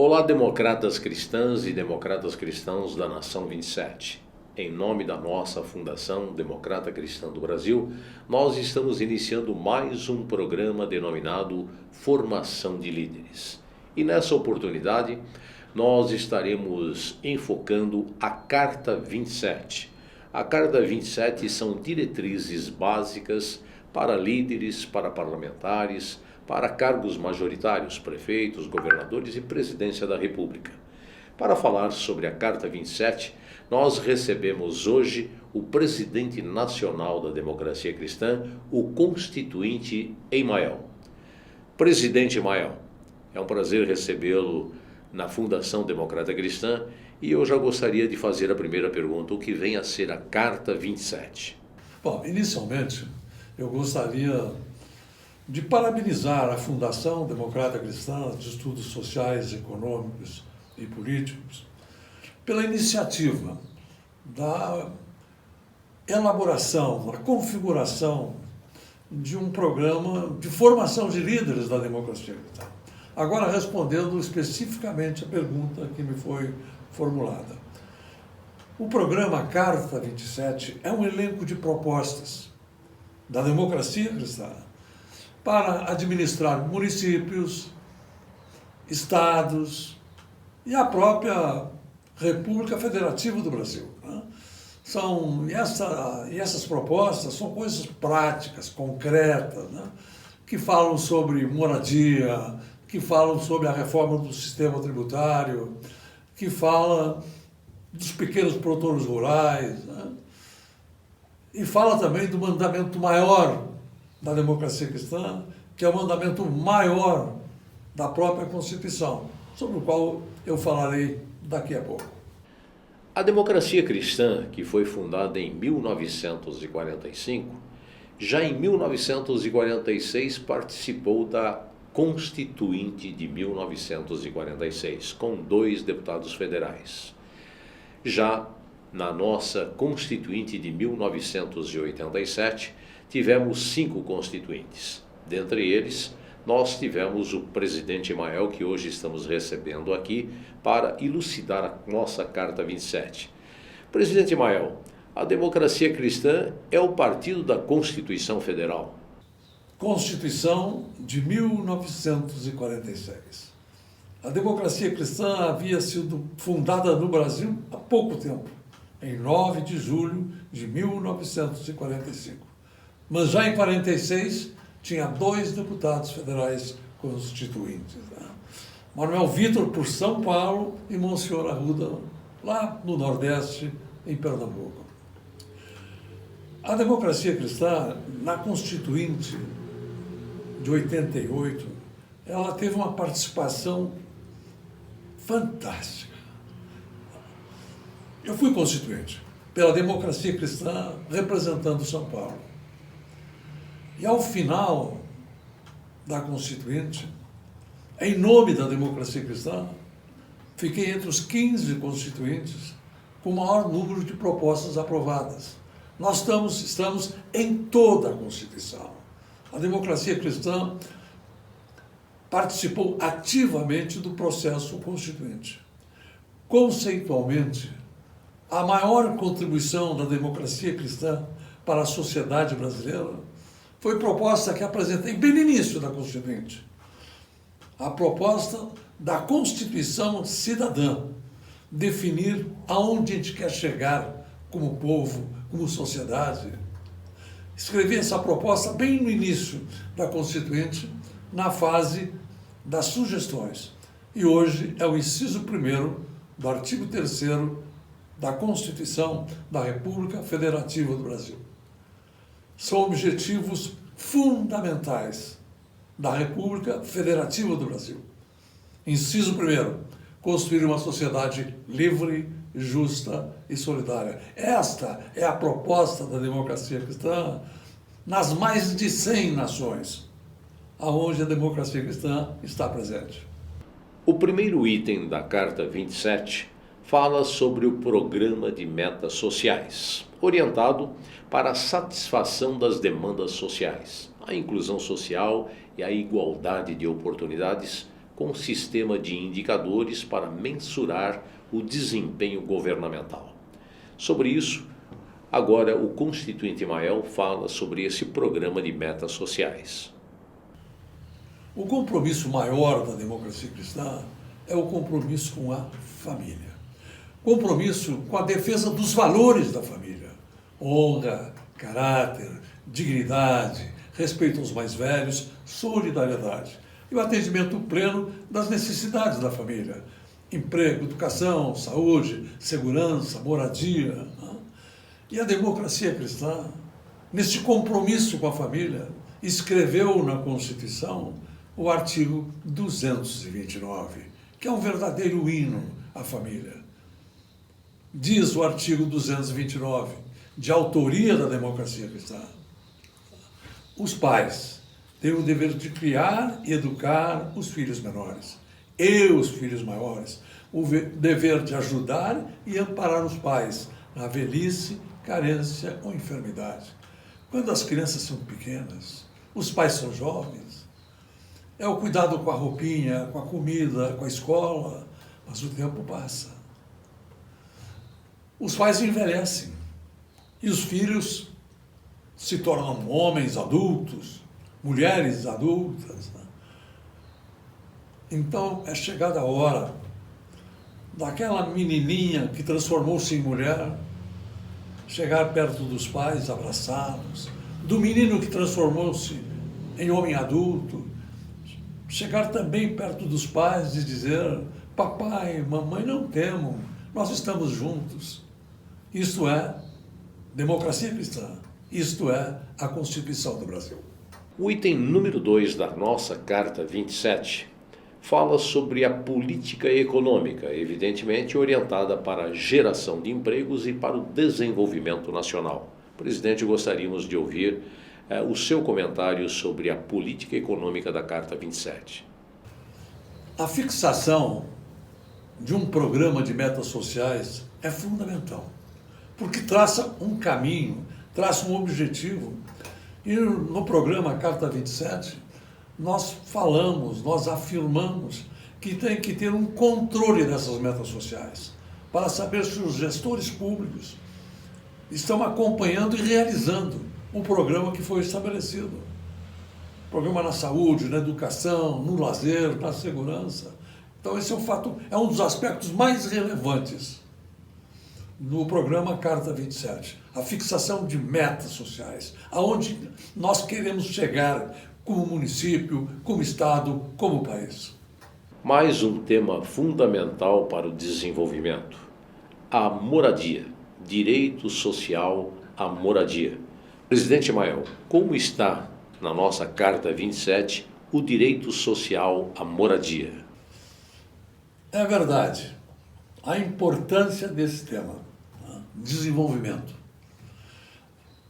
Olá, democratas cristãs e democratas cristãos da Nação 27. Em nome da nossa Fundação Democrata Cristã do Brasil, nós estamos iniciando mais um programa denominado Formação de Líderes. E nessa oportunidade, nós estaremos enfocando a Carta 27. A Carta 27 são diretrizes básicas para líderes, para parlamentares, para cargos majoritários, prefeitos, governadores e presidência da República. Para falar sobre a Carta 27, nós recebemos hoje o presidente nacional da democracia cristã, o constituinte Emael. Presidente Emael, é um prazer recebê-lo na Fundação Democrata Cristã e eu já gostaria de fazer a primeira pergunta, o que vem a ser a Carta 27? Bom, inicialmente, eu gostaria de parabenizar a Fundação Democrata Cristã de Estudos Sociais, Econômicos e Políticos pela iniciativa da elaboração, da configuração de um programa de formação de líderes da democracia cristã. Agora, respondendo especificamente a pergunta que me foi formulada. O programa Carta 27 é um elenco de propostas da democracia cristã para administrar municípios, estados e a própria República Federativa do Brasil. E essas propostas são coisas práticas, concretas, que falam sobre moradia, que falam sobre a reforma do sistema tributário, que falam dos pequenos produtores rurais, e fala também do mandamento maior da democracia cristã, que é o mandamento maior da própria Constituição, sobre o qual eu falarei daqui a pouco. A democracia cristã, que foi fundada em 1945, já em 1946 participou da Constituinte de 1946, com 2 deputados federais. Já na nossa Constituinte de 1987, tivemos 5 constituintes. Dentre eles, nós tivemos o presidente Emael, que hoje estamos recebendo aqui, para elucidar a nossa Carta 27. Presidente Emael, a democracia cristã é o partido da Constituição Federal. Constituição de 1946. A democracia cristã havia sido fundada no Brasil há pouco tempo, em 9 de julho de 1945. Mas já em 46 tinha 2 deputados federais constituintes. Manuel Vitor por São Paulo e Monsenhor Arruda, lá no Nordeste, em Pernambuco. A democracia cristã, na Constituinte de 88, ela teve uma participação fantástica. Eu fui constituinte pela democracia cristã representando São Paulo. E ao final da Constituinte, em nome da democracia cristã, fiquei entre os 15 constituintes com o maior número de propostas aprovadas. Nós estamos em toda a Constituição. A democracia cristã participou ativamente do processo constituinte. Conceitualmente, a maior contribuição da democracia cristã para a sociedade brasileira foi proposta que apresentei bem no início da Constituinte. A proposta da Constituição Cidadã, definir aonde a gente quer chegar como povo, como sociedade. Escrevi essa proposta bem no início da Constituinte, na fase das sugestões. E hoje é o inciso 1º do artigo 3º da Constituição da República Federativa do Brasil. São objetivos fundamentais da República Federativa do Brasil. Inciso 1º, construir uma sociedade livre, justa e solidária. Esta é a proposta da democracia cristã nas mais de 100 nações, aonde a democracia cristã está presente. O primeiro item da Carta 27 fala sobre o Programa de Metas Sociais, orientado para a satisfação das demandas sociais, a inclusão social e a igualdade de oportunidades com um sistema de indicadores para mensurar o desempenho governamental. Sobre isso, agora o constituinte Mael fala sobre esse programa de metas sociais. O compromisso maior da democracia cristã é o compromisso com a família. Compromisso com a defesa dos valores da família. Honra, caráter, dignidade, respeito aos mais velhos, solidariedade. E o atendimento pleno das necessidades da família. Emprego, educação, saúde, segurança, moradia. E a democracia cristã, neste compromisso com a família, escreveu na Constituição o artigo 229, que é um verdadeiro hino à família. Diz o artigo 229, de autoria da democracia cristã: os pais têm o dever de criar e educar os filhos menores e os filhos maiores, o dever de ajudar e amparar os pais na velhice, carência ou enfermidade. Quando as crianças são pequenas, os pais são jovens, é o cuidado com a roupinha, com a comida, com a escola, mas o tempo passa. Os pais envelhecem e os filhos se tornam homens adultos, mulheres adultas. Então é chegada a hora daquela menininha que transformou-se em mulher chegar perto dos pais, abraçá-los, do menino que transformou-se em homem adulto, chegar também perto dos pais e dizer: papai, mamãe, não temam, nós estamos juntos. Isto é democracia cristã, isto é a Constituição do Brasil. O item número 2 da nossa Carta 27 fala sobre a política econômica, evidentemente orientada para a geração de empregos e para o desenvolvimento nacional. Presidente, gostaríamos de ouvir o seu comentário sobre a política econômica da Carta 27. A fixação de um programa de metas sociais é fundamental, porque traça um caminho, traça um objetivo. E no programa Carta 27, nós falamos, nós afirmamos que tem que ter um controle dessas metas sociais, para saber se os gestores públicos estão acompanhando e realizando o programa que foi estabelecido. Programa na saúde, na educação, no lazer, na segurança. Então esse é um fato, é um dos aspectos mais relevantes no programa Carta 27, a fixação de metas sociais, aonde nós queremos chegar como município, como estado, como país. Mais um tema fundamental para o desenvolvimento: a moradia, direito social à moradia. Presidente Mael, como está na nossa Carta 27 o direito social à moradia? É verdade, a importância desse tema, desenvolvimento.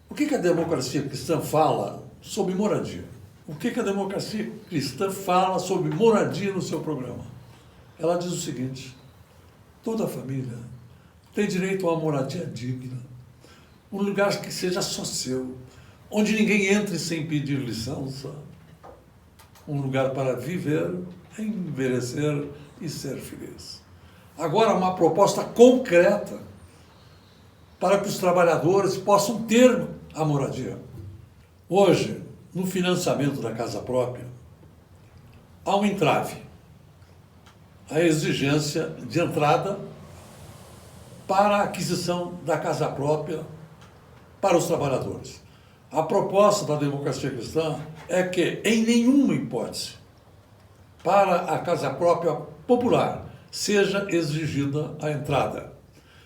O que a democracia cristã fala sobre moradia? O que a democracia cristã fala sobre moradia no seu programa? Ela diz o seguinte: toda família tem direito a uma moradia digna, um lugar que seja só seu, onde ninguém entre sem pedir licença, um lugar para viver, envelhecer e ser feliz. Agora, uma proposta concreta para que os trabalhadores possam ter a moradia. Hoje, no financiamento da casa própria, há um entrave, a exigência de entrada para a aquisição da casa própria para os trabalhadores. A proposta da democracia cristã é que, em nenhuma hipótese, para a casa própria popular, seja exigida a entrada.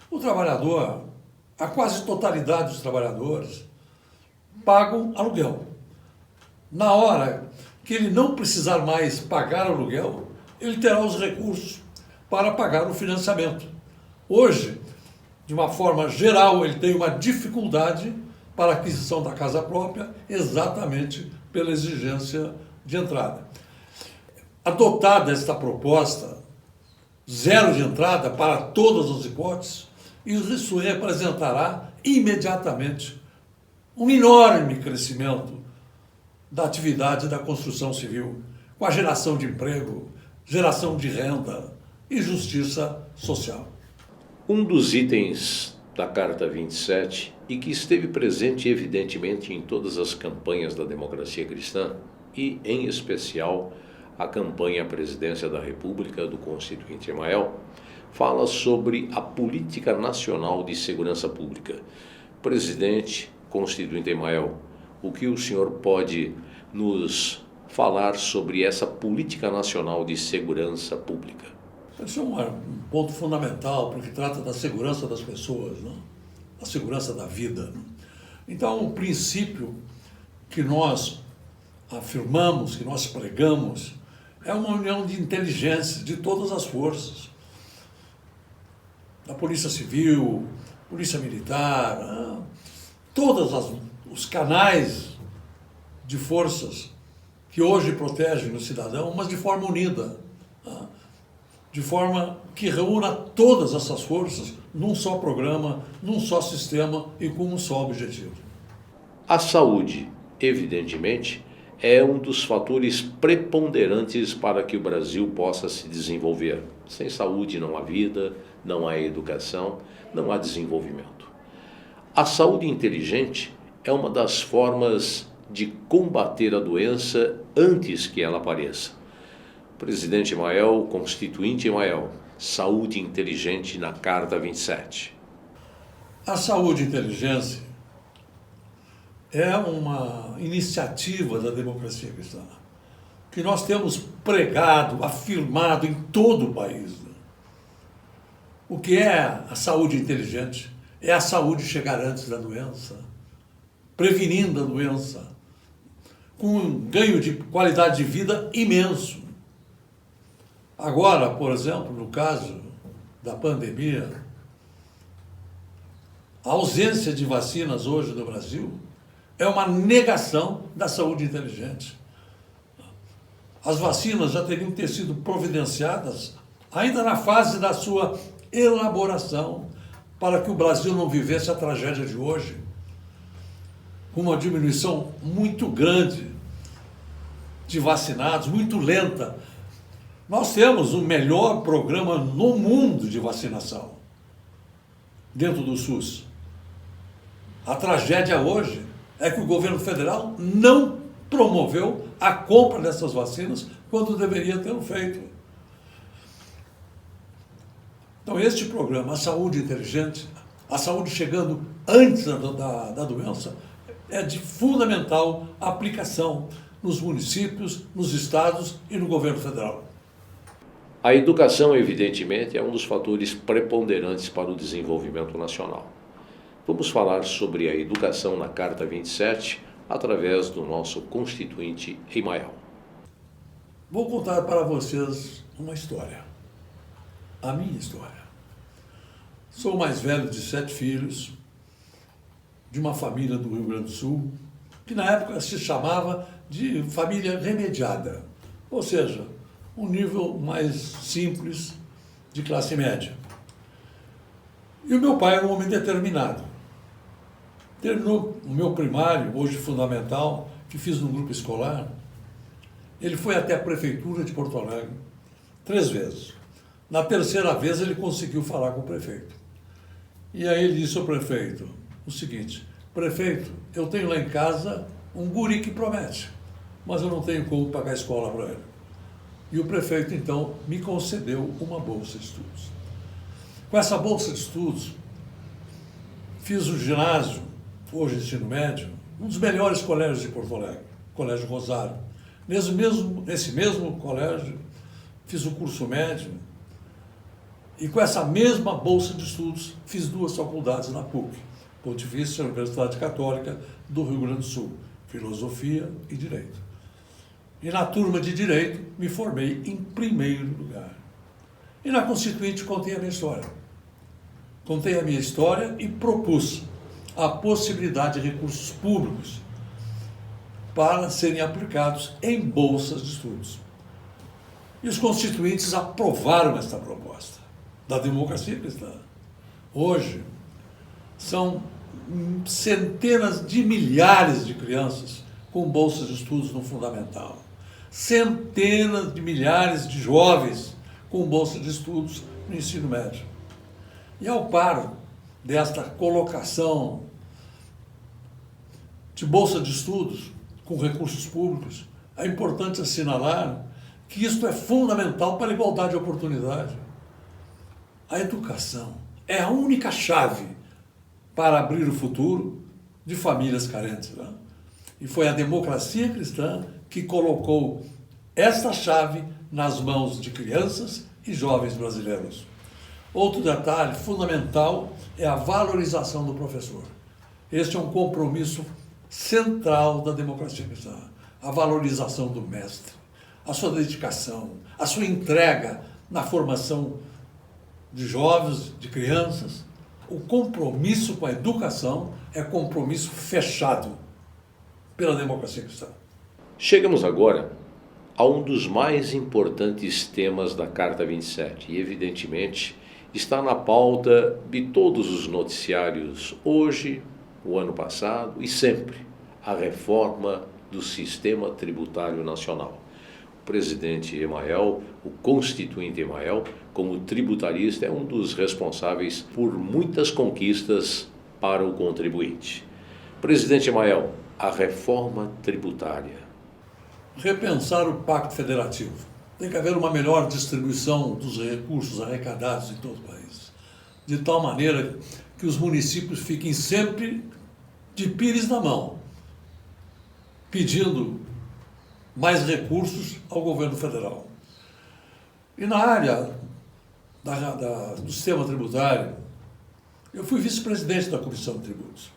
O trabalhador, a quase totalidade dos trabalhadores, pagam aluguel. Na hora que ele não precisar mais pagar aluguel, ele terá os recursos para pagar o financiamento. Hoje, de uma forma geral, ele tem uma dificuldade para a aquisição da casa própria, exatamente pela exigência de entrada. Adotada esta proposta, zero de entrada para todas as hipóteses, isso representará imediatamente um enorme crescimento da atividade da construção civil, com a geração de emprego, geração de renda e justiça social. Um dos itens da Carta 27 e que esteve presente evidentemente em todas as campanhas da democracia cristã e, em especial, a campanha à presidência da República do Constituinte Emael, fala sobre a Política Nacional de Segurança Pública. Presidente Constituinte Emael, o que o senhor pode nos falar sobre essa Política Nacional de Segurança Pública? Esse é um ponto fundamental, porque trata da segurança das pessoas, né? Da segurança da vida. Então, o princípio que nós afirmamos, que nós pregamos, é uma união de inteligência de todas as forças. Da Polícia Civil, Polícia Militar, né? Todos os canais de forças que hoje protegem o cidadão, mas de forma unida, né? De forma que reúna todas essas forças num só programa, num só sistema e com um só objetivo. A saúde, evidentemente, é um dos fatores preponderantes para que o Brasil possa se desenvolver. Sem saúde não há vida, não há educação, não há desenvolvimento. A saúde inteligente é uma das formas de combater a doença antes que ela apareça. Presidente Emael, Constituinte Emael, saúde inteligente na Carta 27. A saúde e inteligência é uma iniciativa da democracia cristã, que nós temos pregado, afirmado em todo o país. O que é a saúde inteligente? É a saúde chegar antes da doença, prevenindo a doença, com um ganho de qualidade de vida imenso. Agora, por exemplo, no caso da pandemia, a ausência de vacinas hoje no Brasil é uma negação da saúde inteligente. As vacinas já teriam que ter sido providenciadas ainda na fase da sua elaboração, para que o Brasil não vivesse a tragédia de hoje, com uma diminuição muito grande de vacinados, muito lenta. Nós temos o melhor programa no mundo de vacinação, dentro do SUS. A tragédia hoje é que o governo federal não promoveu a compra dessas vacinas quando deveria tê-lo feito. Então, este programa, a saúde inteligente, a saúde chegando antes da doença, é de fundamental aplicação nos municípios, nos estados e no governo federal. A educação, evidentemente, é um dos fatores preponderantes para o desenvolvimento nacional. Vamos falar sobre a educação na Carta 27 através do nosso Constituinte Emael. Vou contar para vocês uma história. A minha história. Sou o mais velho de 7 filhos, de uma família do Rio Grande do Sul, que na época se chamava de família remediada, ou seja, um nível mais simples de classe média. E o meu pai era um homem determinado. Terminou o meu primário, hoje fundamental, que fiz no grupo escolar. Ele foi até a prefeitura de Porto Alegre 3 vezes. Na terceira vez ele conseguiu falar com o prefeito. E aí ele disse ao prefeito o seguinte: prefeito, eu tenho lá em casa um guri que promete, mas eu não tenho como pagar a escola para ele. E o prefeito, então, me concedeu uma bolsa de estudos. Com essa bolsa de estudos, fiz o ginásio, hoje ensino médio, um dos melhores colégios de Porto Alegre, Colégio Rosário. Nesse mesmo colégio, fiz o curso médio, e com essa mesma bolsa de estudos, fiz 2 faculdades na PUC, Pontifícia Universidade Católica do Rio Grande do Sul, Filosofia e Direito. E na turma de Direito, me formei em primeiro lugar. E na Constituinte contei a minha história. Contei a minha história e propus a possibilidade de recursos públicos para serem aplicados em bolsas de estudos. E os constituintes aprovaram esta proposta da democracia cristã. Hoje, são centenas de milhares de crianças com bolsas de estudos no fundamental. centenas de milhares de jovens com bolsa de estudos no ensino médio. E ao par desta colocação de bolsa de estudos com recursos públicos, é importante assinalar que isto é fundamental para a igualdade de oportunidade. A educação é a única chave para abrir o futuro de famílias carentes, né? E foi a democracia cristã que colocou esta chave nas mãos de crianças e jovens brasileiros. Outro detalhe fundamental é a valorização do professor. Este é um compromisso central da democracia cristã. A valorização do mestre, a sua dedicação, a sua entrega na formação de jovens, de crianças. O compromisso com a educação é compromisso fechado pela democracia cristã. Chegamos agora a um dos mais importantes temas da Carta 27 e, evidentemente, está na pauta de todos os noticiários hoje, o ano passado e sempre: a reforma do sistema tributário nacional. O presidente Emael, o constituinte Emael, como tributarista, é um dos responsáveis por muitas conquistas para o contribuinte. Presidente Emael, a reforma tributária. Repensar o Pacto Federativo. Tem que haver uma melhor distribuição dos recursos arrecadados em todo o país, de tal maneira que os municípios fiquem sempre de pires na mão, pedindo mais recursos ao governo federal. E na área do sistema tributário, eu fui vice-presidente da Comissão de Tributos.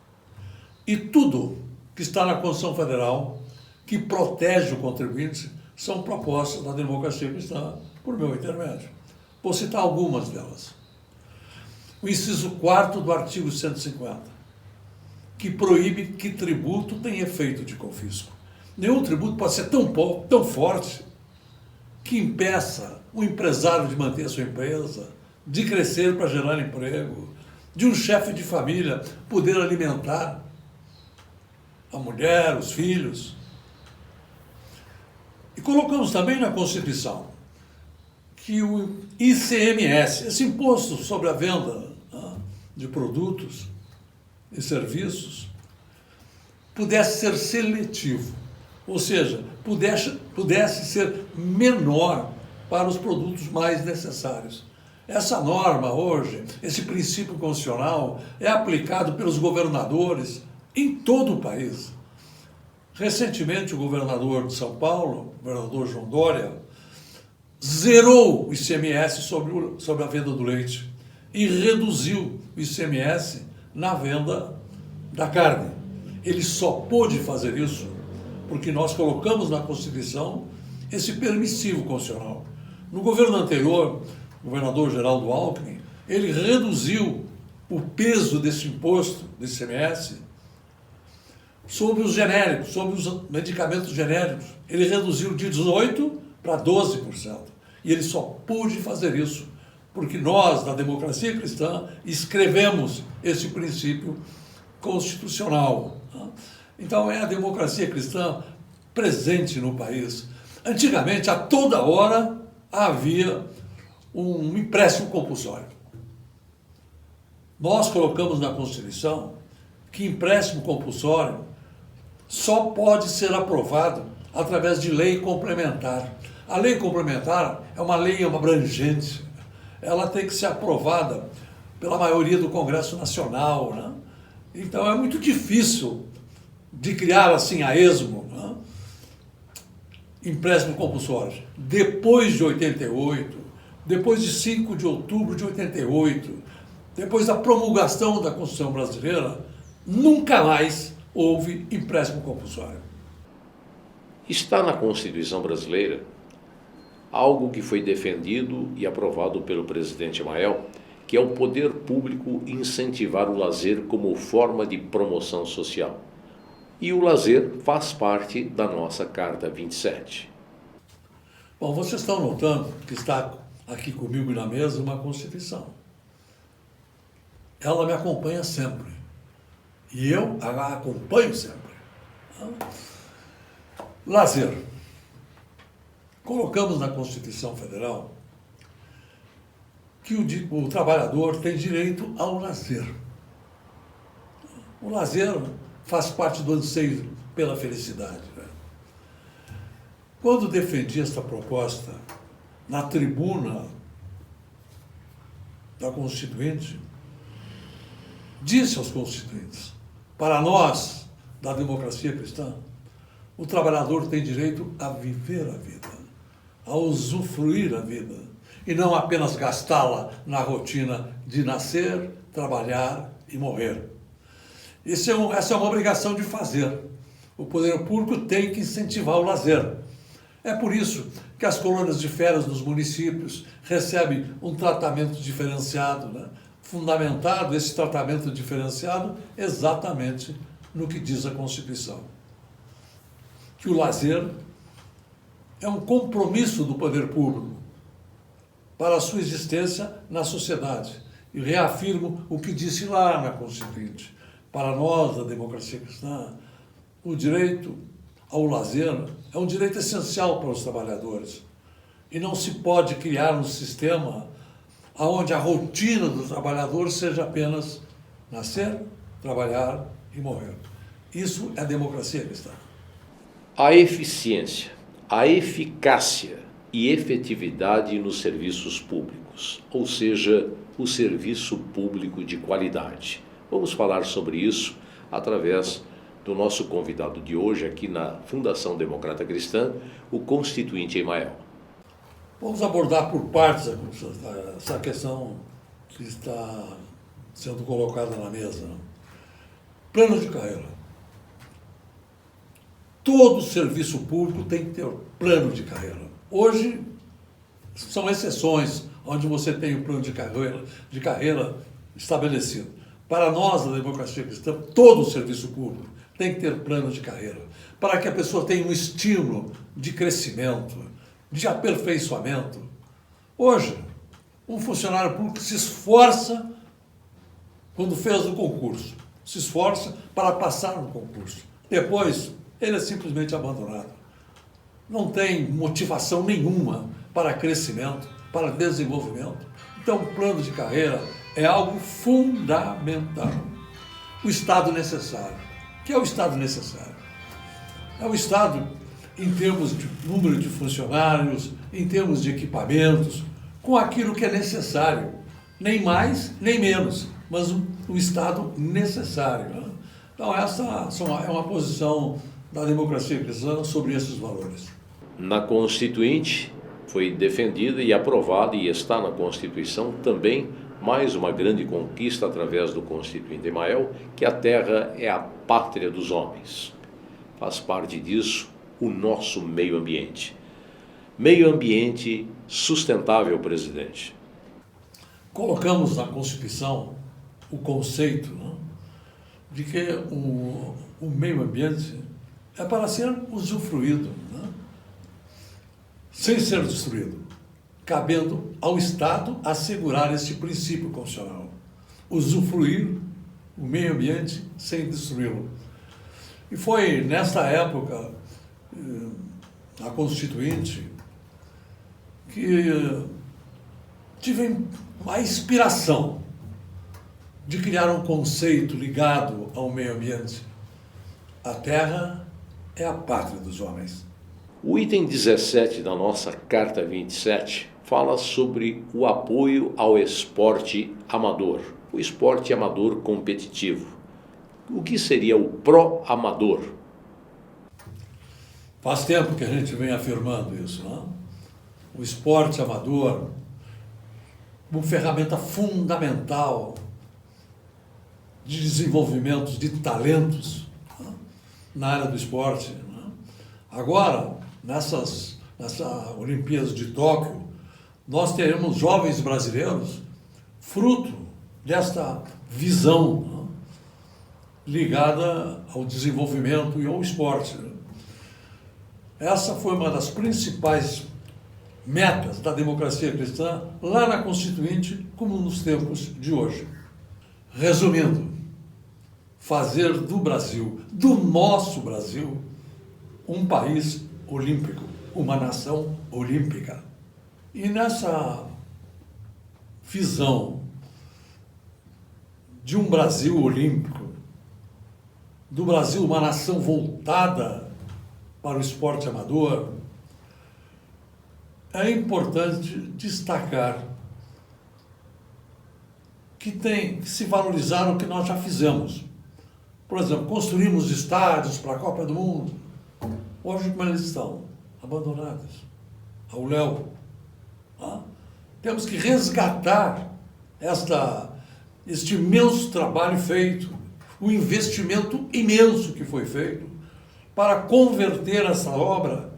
E tudo que está na Constituição Federal, que protege o contribuinte, são propostas da democracia cristã por meu intermédio. Vou citar algumas delas. O inciso 4º do artigo 150, que proíbe que tributo tenha efeito de confisco. Nenhum tributo pode ser tão forte que impeça o empresário de manter a sua empresa, de crescer para gerar emprego, de um chefe de família poder alimentar a mulher, os filhos. E colocamos também na Constituição que o ICMS, esse imposto sobre a venda de produtos e serviços, pudesse ser seletivo, ou seja, pudesse ser menor para os produtos mais necessários. Essa norma hoje, esse princípio constitucional, é aplicado pelos governadores em todo o país. Recentemente, o governador de São Paulo, o governador João Dória, zerou o ICMS sobre a venda do leite e reduziu o ICMS na venda da carne. Ele só pôde fazer isso porque nós colocamos na Constituição esse permissivo constitucional. No governo anterior, o governador Geraldo Alckmin, ele reduziu o peso desse imposto, do ICMS, sobre os genéricos, sobre os medicamentos genéricos. Ele reduziu de 18% para 12%. E ele só pôde fazer isso porque nós, da democracia cristã, escrevemos esse princípio constitucional. Então, é a democracia cristã presente no país. Antigamente, a toda hora, havia um empréstimo compulsório. Nós colocamos na Constituição que empréstimo compulsório só pode ser aprovado através de lei complementar. A lei complementar é uma lei abrangente. Ela tem que ser aprovada pela maioria do Congresso Nacional, né? Então é muito difícil de criar assim a esmo, né? Empréstimo compulsório. Depois de 88, depois de 5 de outubro de 88, depois da promulgação da Constituição brasileira, nunca mais houve empréstimo compulsório. Está na Constituição brasileira algo que foi defendido e aprovado pelo presidente Emael, que é o poder público incentivar o lazer como forma de promoção social. E o lazer faz parte da nossa Carta 27. Bom, vocês estão notando que está aqui comigo na mesa uma Constituição. Ela me acompanha sempre. E eu a acompanho sempre. Lazer. colocamos na Constituição Federal que o trabalhador tem direito ao lazer. O lazer faz parte do anseio pela felicidade. Quando defendi esta proposta na tribuna da Constituinte, disse aos constituintes: para nós, da democracia cristã, o trabalhador tem direito a viver a vida, a usufruir a vida, e não apenas gastá-la na rotina de nascer, trabalhar e morrer. Essa é uma obrigação de fazer. O poder público tem que incentivar o lazer. É por isso que as colônias de férias nos municípios recebem um tratamento diferenciado, né? Fundamentado esse tratamento diferenciado exatamente no que diz a Constituição. Que o lazer é um compromisso do poder público para a sua existência na sociedade. E reafirmo o que disse lá na Constituinte. Para nós, da democracia cristã, o direito ao lazer é um direito essencial para os trabalhadores. E não se pode criar um sistema onde a rotina do trabalhador seja apenas nascer, trabalhar e morrer. Isso é democracia cristã. A eficiência, a eficácia e efetividade nos serviços públicos, ou seja, o serviço público de qualidade. Vamos falar sobre isso através do nosso convidado de hoje aqui na Fundação Democrata Cristã, o Constituinte Emael. Vamos abordar por partes essa questão que está sendo colocada na mesa. Plano de carreira. Todo serviço público tem que ter plano de carreira. Hoje, são exceções onde você tem um plano de carreira estabelecido. Para nós, da democracia cristã, todo o serviço público tem que ter plano de carreira, para que a pessoa tenha um estímulo de crescimento, de aperfeiçoamento. Hoje, um funcionário público se esforça quando fez o concurso, se esforça para passar no concurso. Depois, ele é simplesmente abandonado. Não tem motivação nenhuma para crescimento, para desenvolvimento. Então, o plano de carreira é algo fundamental. O Estado necessário. O que é o Estado necessário? É o Estado em termos de número de funcionários, em termos de equipamentos, com aquilo que é necessário. Nem mais, nem menos, mas o Estado necessário. Né? Então, essa é uma posição da democracia cristã sobre esses valores. Na Constituinte foi defendida e aprovada, e está na Constituição também, mais uma grande conquista através do Constituinte Emael, que a terra é a pátria dos homens. Faz parte disso o nosso meio ambiente. Meio ambiente sustentável, presidente. Colocamos na Constituição o conceito, né, de que o meio ambiente é para ser usufruído, né, sem ser destruído, cabendo ao Estado assegurar esse princípio constitucional. Usufruir o meio ambiente sem destruí-lo. E foi nesta época, a Constituinte, que tive a inspiração de criar um conceito ligado ao meio ambiente. A terra é a pátria dos homens. O item 17 da nossa Carta 27 fala sobre o apoio ao esporte amador, o esporte amador competitivo. O que seria o pró-amador? Faz tempo que a gente vem afirmando isso, né? O esporte amador, uma ferramenta fundamental de desenvolvimento de talentos, né, na área do esporte. Né? Agora, nessa Olimpíadas de Tóquio, nós teremos jovens brasileiros fruto desta visão, né, ligada ao desenvolvimento e ao esporte. Né? Essa foi uma das principais metas da democracia cristã lá na Constituinte, como nos tempos de hoje. Resumindo, fazer do Brasil, do nosso Brasil, um país olímpico, uma nação olímpica. E nessa visão de um Brasil olímpico, do Brasil uma nação voltada para o esporte amador, é importante destacar que tem que se valorizar o que nós já fizemos. Por exemplo, construímos estádios para a Copa do Mundo. Hoje, como eles estão? Abandonados. Ao léu. Temos que resgatar este imenso trabalho feito, o investimento imenso que foi feito para converter essa obra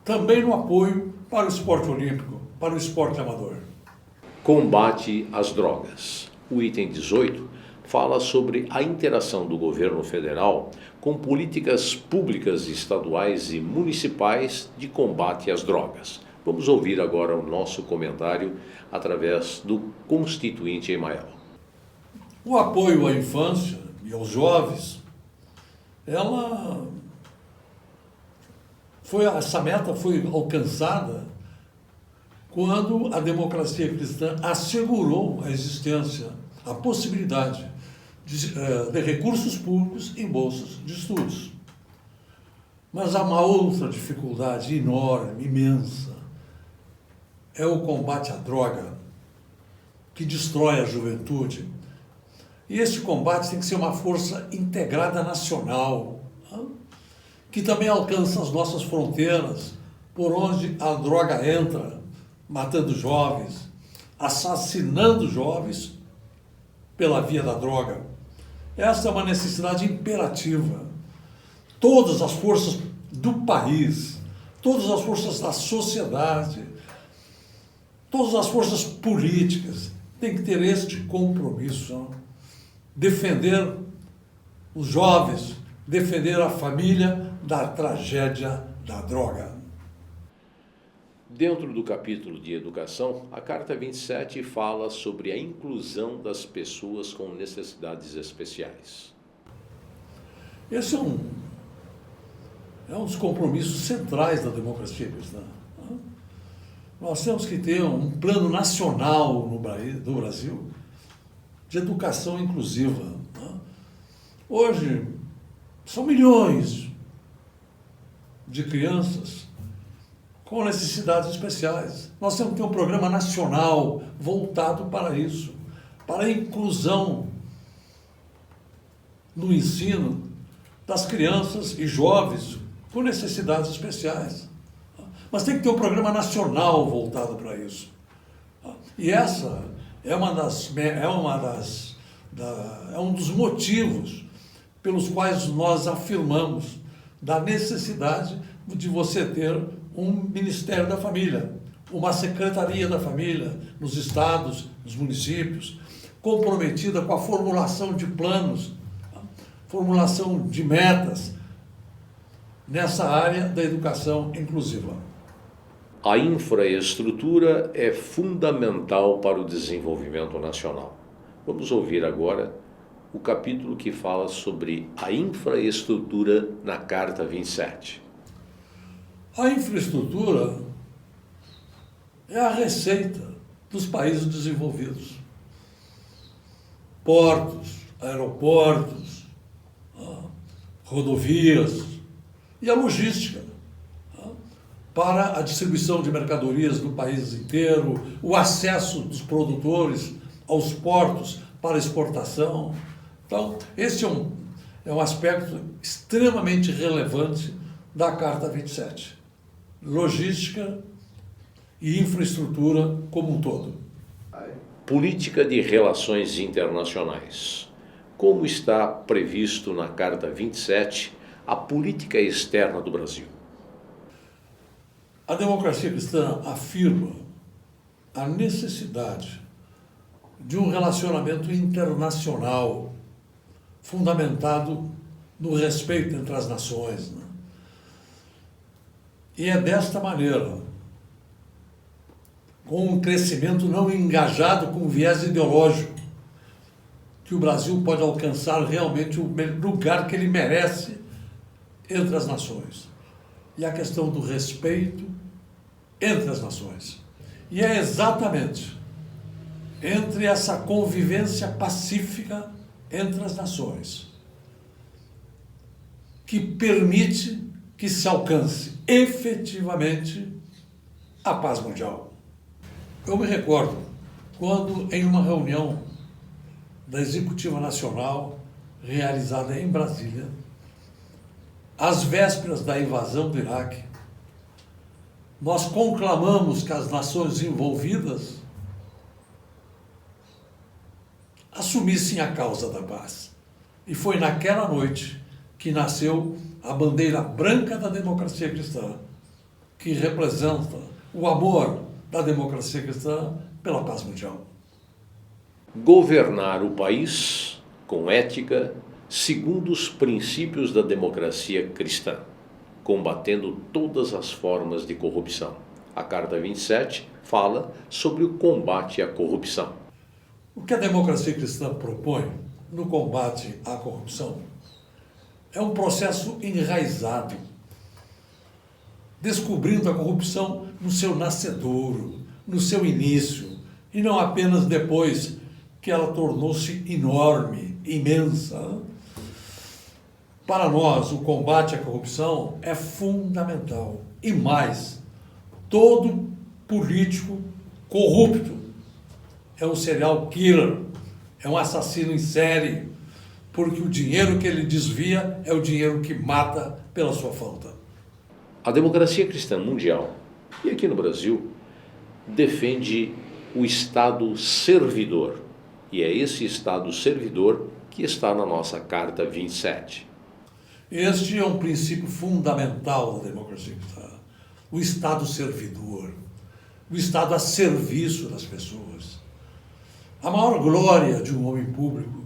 também no apoio para o esporte olímpico, para o esporte amador. Combate às drogas. O item 18 fala sobre a interação do governo federal com políticas públicas estaduais e municipais de combate às drogas. Vamos ouvir agora o nosso comentário através do Constituinte Emael. O apoio à infância e aos jovens, essa meta foi alcançada quando a democracia cristã assegurou a existência, a possibilidade de recursos públicos em bolsas de estudos. Mas há uma outra dificuldade enorme, imensa, é o combate à droga, que destrói a juventude. E esse combate tem que ser uma força integrada nacional, que também alcança as nossas fronteiras, por onde a droga entra, matando jovens, assassinando jovens pela via da droga. Essa é uma necessidade imperativa. Todas as forças do país, todas as forças da sociedade, todas as forças políticas têm que ter este compromisso. Defender os jovens, defender a família da tragédia da droga. Dentro do capítulo de educação, a Carta 27 fala sobre a inclusão das pessoas com necessidades especiais. Esse é um dos compromissos centrais da democracia cristã. Nós temos que ter um plano nacional do Brasil de educação inclusiva. Hoje, são milhões de crianças com necessidades especiais. Nós temos que ter um programa nacional voltado para isso, para a inclusão no ensino das crianças e jovens com necessidades especiais. Mas tem que ter um programa nacional voltado para isso. E essa é um dos motivos pelos quais nós afirmamos da necessidade de você ter um Ministério da Família, uma Secretaria da Família nos estados, nos municípios, comprometida com a formulação de planos, formulação de metas nessa área da educação inclusiva. A infraestrutura é fundamental para o desenvolvimento nacional. Vamos ouvir agora o capítulo que fala sobre a infraestrutura na Carta 27. A infraestrutura é a receita dos países desenvolvidos. Portos, aeroportos, rodovias e a logística para a distribuição de mercadorias no país inteiro, o acesso dos produtores aos portos para exportação. Então, esse é um aspecto extremamente relevante da Carta 27. Logística e infraestrutura como um todo. Política de relações internacionais. Como está previsto na Carta 27 a política externa do Brasil? A democracia cristã afirma a necessidade de um relacionamento internacional fundamentado no respeito entre as nações. E é desta maneira, com um crescimento não engajado com viés ideológico, que o Brasil pode alcançar realmente o lugar que ele merece entre as nações. e a questão do respeito entre as nações. E é exatamente entre essa convivência pacífica entre as nações que permite que se alcance efetivamente a paz mundial. Eu me recordo quando, em uma reunião da Executiva Nacional realizada em Brasília, às vésperas da invasão do Iraque, nós conclamamos que as nações envolvidas assumissem a causa da paz. E foi naquela noite que nasceu a bandeira branca da democracia cristã, que representa o amor da democracia cristã pela paz mundial. Governar o país com ética, segundo os princípios da democracia cristã, combatendo todas as formas de corrupção. A Carta 27 fala sobre o combate à corrupção. O que a democracia cristã propõe no combate à corrupção é um processo enraizado, descobrindo a corrupção no seu nascedouro, no seu início, e não apenas depois que ela tornou-se enorme, imensa. Para nós, o combate à corrupção é fundamental. E mais, todo político corrupto é um serial killer, é um assassino em série, porque o dinheiro que ele desvia é o dinheiro que mata pela sua falta. A democracia cristã mundial, e aqui no Brasil, defende o Estado servidor. E é esse Estado servidor que está na nossa Carta 27. Este é um princípio fundamental da democracia cristã. O Estado servidor, o Estado a serviço das pessoas. A maior glória de um homem público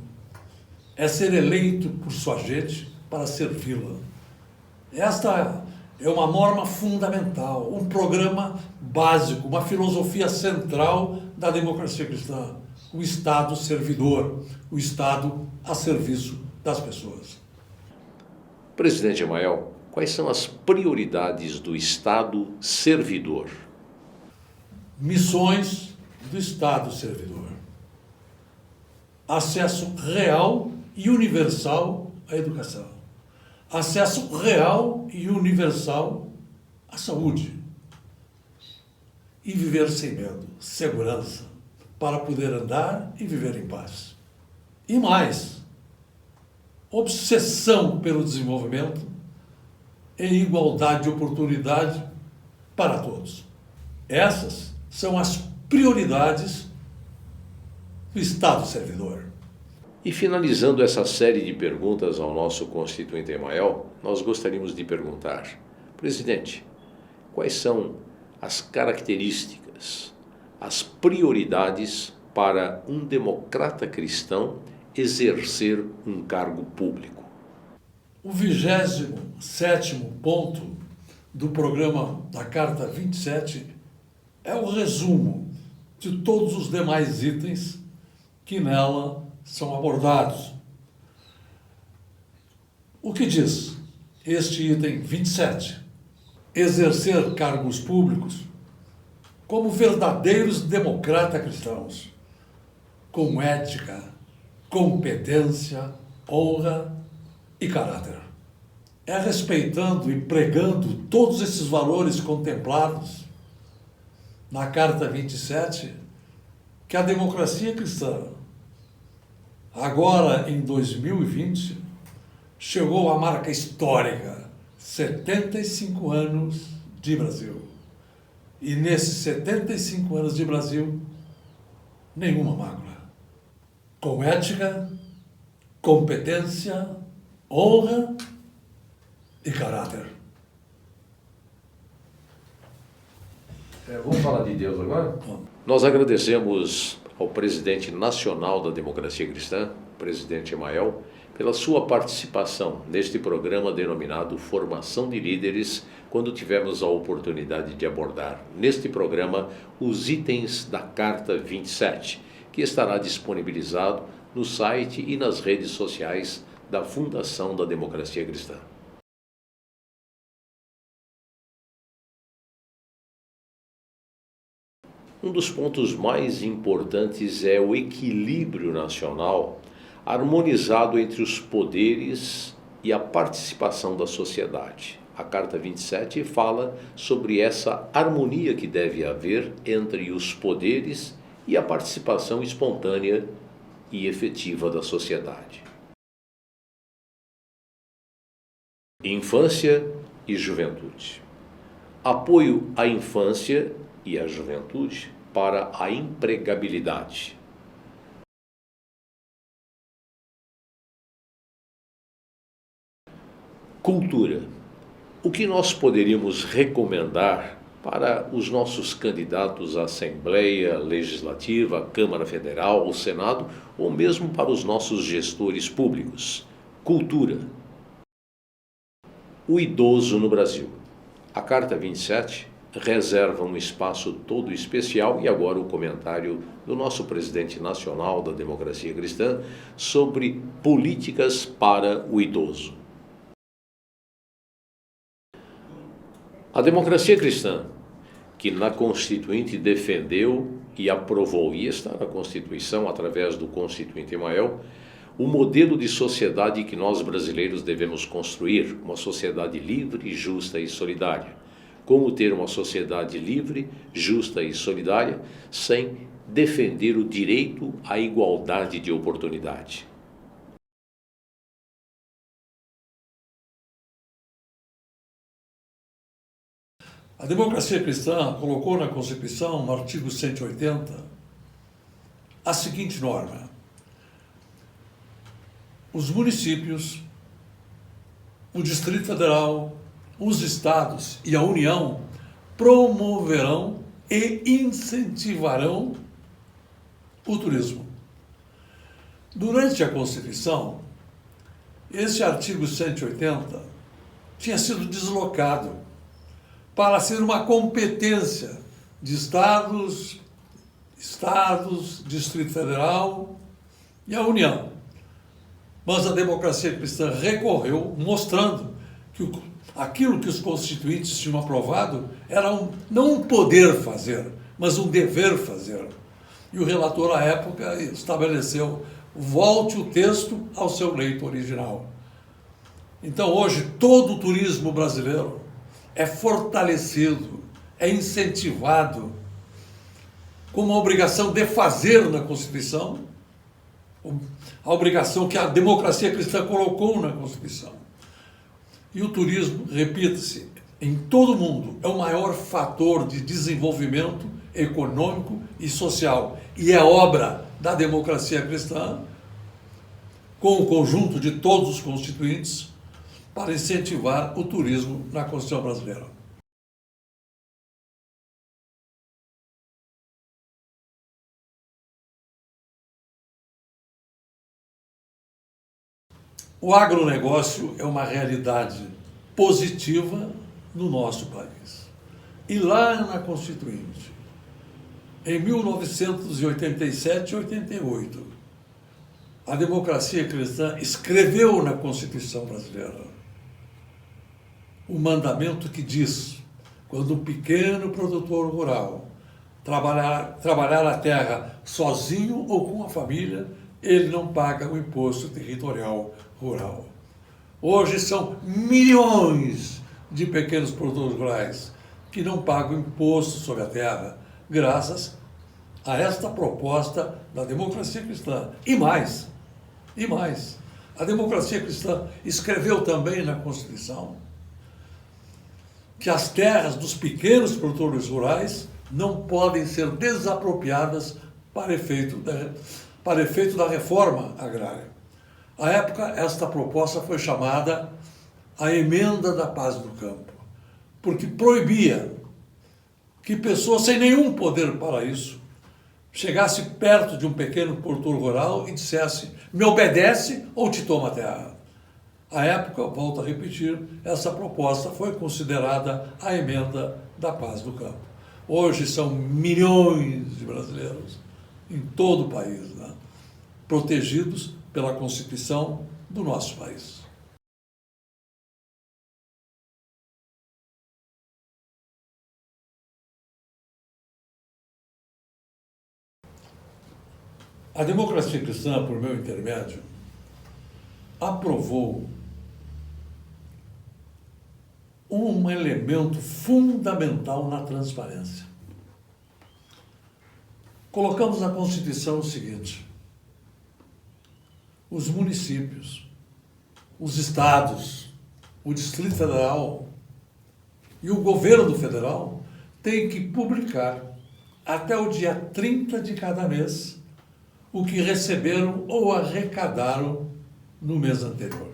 é ser eleito por sua gente para servi-la. Esta é uma norma fundamental, um programa básico, uma filosofia central da democracia cristã. O Estado servidor, o Estado a serviço das pessoas. Presidente Emael, quais são as prioridades do Estado servidor? Missões do Estado servidor. Acesso real e universal à educação. Acesso real e universal à saúde. E viver sem medo, segurança, para poder andar e viver em paz. E mais, obsessão pelo desenvolvimento e igualdade de oportunidade para todos. Essas são as prioridades do Estado servidor. E finalizando essa série de perguntas ao nosso constituinte Emael, nós gostaríamos de perguntar: presidente, quais são as características, as prioridades para um democrata cristão exercer um cargo público? O 27º ponto do programa da Carta 27 é o resumo de todos os demais itens que nela são abordados. O que diz este item 27? Exercer cargos públicos como verdadeiros democratas cristãos, com ética, competência, honra e caráter. É respeitando e pregando todos esses valores contemplados na Carta 27 que a democracia cristã, agora em 2020, chegou à marca histórica, 75 anos de Brasil. E nesses 75 anos de Brasil, nenhuma mácula. Com ética, competência, honra e caráter. Vamos falar de Deus agora? Nós agradecemos ao presidente nacional da Democracia Cristã, presidente Emael, pela sua participação neste programa denominado Formação de Líderes, quando tivemos a oportunidade de abordar neste programa os itens da Carta 27, que estará disponibilizado no site e nas redes sociais da Fundação da Democracia Cristã. Um dos pontos mais importantes é o equilíbrio nacional harmonizado entre os poderes e a participação da sociedade. A Carta 27 fala sobre essa harmonia que deve haver entre os poderes e a participação espontânea e efetiva da sociedade. Infância e juventude. Apoio à infância e à juventude para a empregabilidade. Cultura. O que nós poderíamos recomendar para os nossos candidatos à Assembleia Legislativa, à Câmara Federal, ao Senado, ou mesmo para os nossos gestores públicos? Cultura. O idoso no Brasil. A Carta 27 reserva um espaço todo especial, e agora o comentário do nosso presidente nacional da Democracia Cristã sobre políticas para o idoso. A Democracia Cristã, que na Constituinte defendeu e aprovou, e está na Constituição através do Constituinte Emael, o modelo de sociedade que nós brasileiros devemos construir, uma sociedade livre, justa e solidária. Como ter uma sociedade livre, justa e solidária sem defender o direito à igualdade de oportunidade? A Democracia Cristã colocou na Constituição, no artigo 180, a seguinte norma: os municípios, o Distrito Federal, os estados e a União promoverão e incentivarão o turismo. Durante a Constituição, esse artigo 180 tinha sido deslocado para ser uma competência de estados, Distrito Federal e a União. Mas a Democracia Cristã recorreu, mostrando que aquilo que os constituintes tinham aprovado era não um poder fazer, mas um dever fazer. E o relator, à época, estabeleceu: volte o texto ao seu leito original. Então, hoje, todo o turismo brasileiro é fortalecido, é incentivado, com uma obrigação de fazer na Constituição, a obrigação que a Democracia Cristã colocou na Constituição. E o turismo, repita-se, em todo o mundo, é o maior fator de desenvolvimento econômico e social. E é obra da Democracia Cristã, com o conjunto de todos os constituintes, para incentivar o turismo na Constituição brasileira. O agronegócio é uma realidade positiva no nosso país. E lá na Constituinte, em 1987 e 88, a Democracia Cristã escreveu na Constituição brasileira o mandamento que diz: quando um pequeno produtor rural trabalhar a terra sozinho ou com a família, ele não paga o imposto territorial rural. Hoje são milhões de pequenos produtores rurais que não pagam imposto sobre a terra, graças a esta proposta da Democracia Cristã. E mais, a Democracia Cristã escreveu também na Constituição que as terras dos pequenos produtores rurais não podem ser desapropriadas para efeito da reforma agrária. À época, esta proposta foi chamada a Emenda da Paz do Campo, porque proibia que pessoas sem nenhum poder para isso chegasse perto de um pequeno produtor rural e dissesse: me obedece ou te toma a terra. À época, volto a repetir, essa proposta foi considerada a Emenda da Paz do Campo. Hoje são milhões de brasileiros em todo o país, né, protegidos pela Constituição do nosso país. A democracia cristã, por meu intermédio, aprovou um elemento fundamental na transparência. Colocamos na Constituição o seguinte: os municípios, os estados, o Distrito Federal e o governo federal têm que publicar até o dia 30 de cada mês o que receberam ou arrecadaram no mês anterior.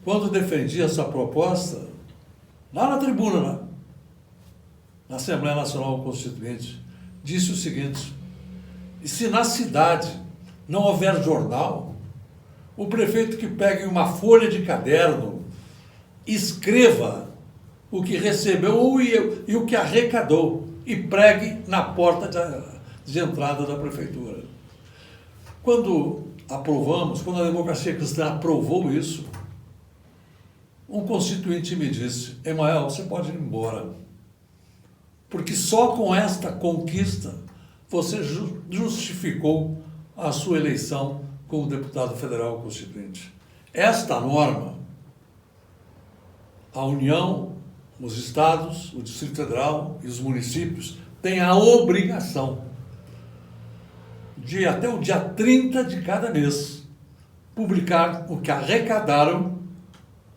Quando defendi essa proposta, lá na tribuna, na Assembleia Nacional Constituinte, disse o seguinte: e se na cidade não houver jornal, o prefeito que pegue uma folha de caderno, escreva o que recebeu e o que arrecadou e pregue na porta de entrada da prefeitura. Quando a democracia cristã aprovou isso, um constituinte me disse: Emael, você pode ir embora, porque só com esta conquista você justificou a sua eleição como deputado federal constituinte. Esta norma, a União, os estados, o Distrito Federal e os municípios têm a obrigação de, até o dia 30 de cada mês, publicar o que arrecadaram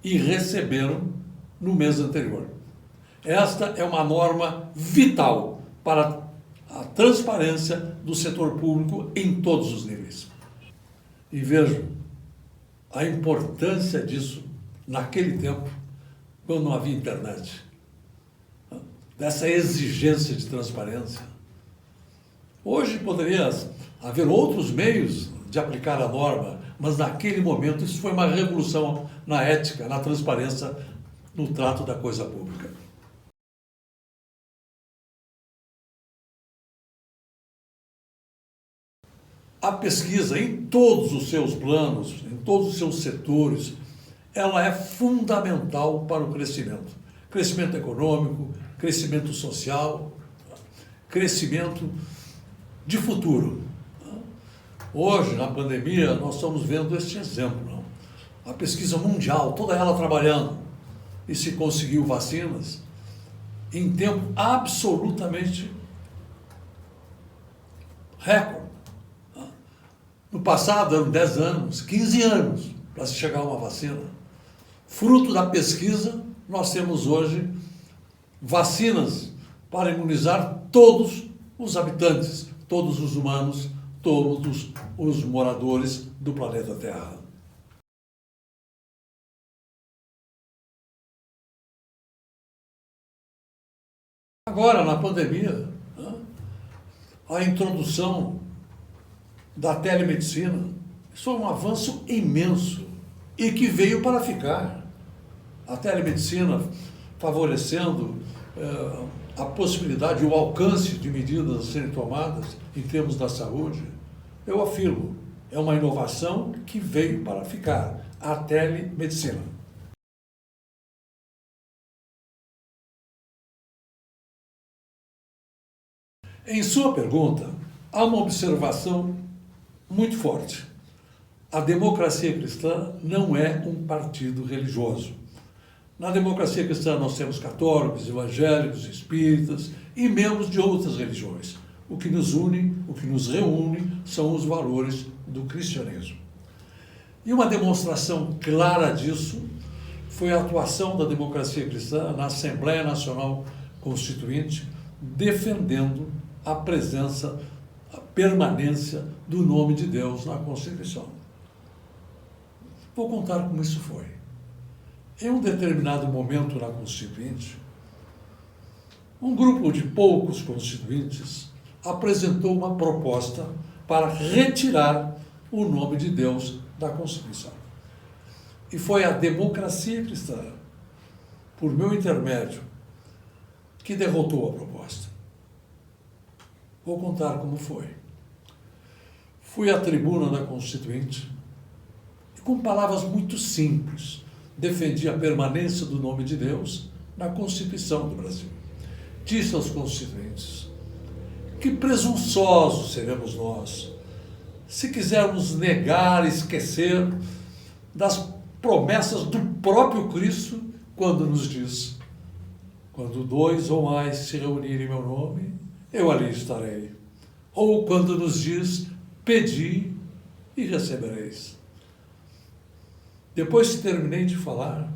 e receberam no mês anterior. Esta é uma norma vital para a transparência do setor público em todos os níveis. E vejam a importância disso naquele tempo, quando não havia internet, dessa exigência de transparência. Hoje poderia haver outros meios de aplicar a norma, mas naquele momento isso foi uma revolução na ética, na transparência, no trato da coisa pública. A pesquisa, em todos os seus planos, em todos os seus setores, ela é fundamental para o crescimento. Crescimento econômico, crescimento social, crescimento de futuro. Hoje, na pandemia, nós estamos vendo este exemplo. A pesquisa mundial, toda ela trabalhando, e se conseguiu vacinas em tempo absolutamente recorde. No passado, eram 10 anos, 15 anos para se chegar a uma vacina. Fruto da pesquisa, nós temos hoje vacinas para imunizar todos os habitantes, todos os humanos, todos os moradores do planeta Terra. Agora, na pandemia, a introdução da telemedicina, isso foi um avanço imenso e que veio para ficar. A telemedicina favorecendo a possibilidade e o alcance de medidas a serem tomadas em termos da saúde, eu afirmo, é uma inovação que veio para ficar, a telemedicina. Em sua pergunta, há uma observação muito forte. A democracia cristã não é um partido religioso. Na democracia cristã nós temos católicos, evangélicos, espíritas e membros de outras religiões. O que nos une, o que nos reúne são os valores do cristianismo. E uma demonstração clara disso foi a atuação da democracia cristã na Assembleia Nacional Constituinte, defendendo a presença, a permanência do nome de Deus na Constituição. Vou contar como isso foi. Em um determinado momento na Constituinte, um grupo de poucos constituintes apresentou uma proposta para retirar o nome de Deus da Constituição. E foi a democracia cristã, por meu intermédio, que derrotou a proposta. Vou contar como foi. Fui à tribuna da Constituinte e, com palavras muito simples, defendi a permanência do nome de Deus na Constituição do Brasil. Disse aos constituintes Que presunçosos seremos nós, se quisermos negar, esquecer das promessas do próprio Cristo, quando nos diz: quando 2 ou mais se reunirem em meu nome, eu ali estarei. Ou quando nos diz: pedi e recebereis. Depois que terminei de falar,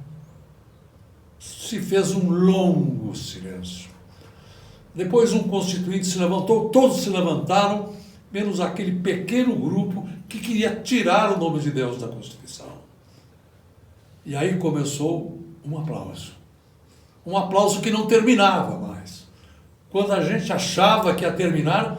se fez um longo silêncio. Depois um constituinte se levantou, todos se levantaram, menos aquele pequeno grupo que queria tirar o nome de Deus da Constituição. E aí começou um aplauso. Um aplauso que não terminava mais. Quando a gente achava que ia terminar,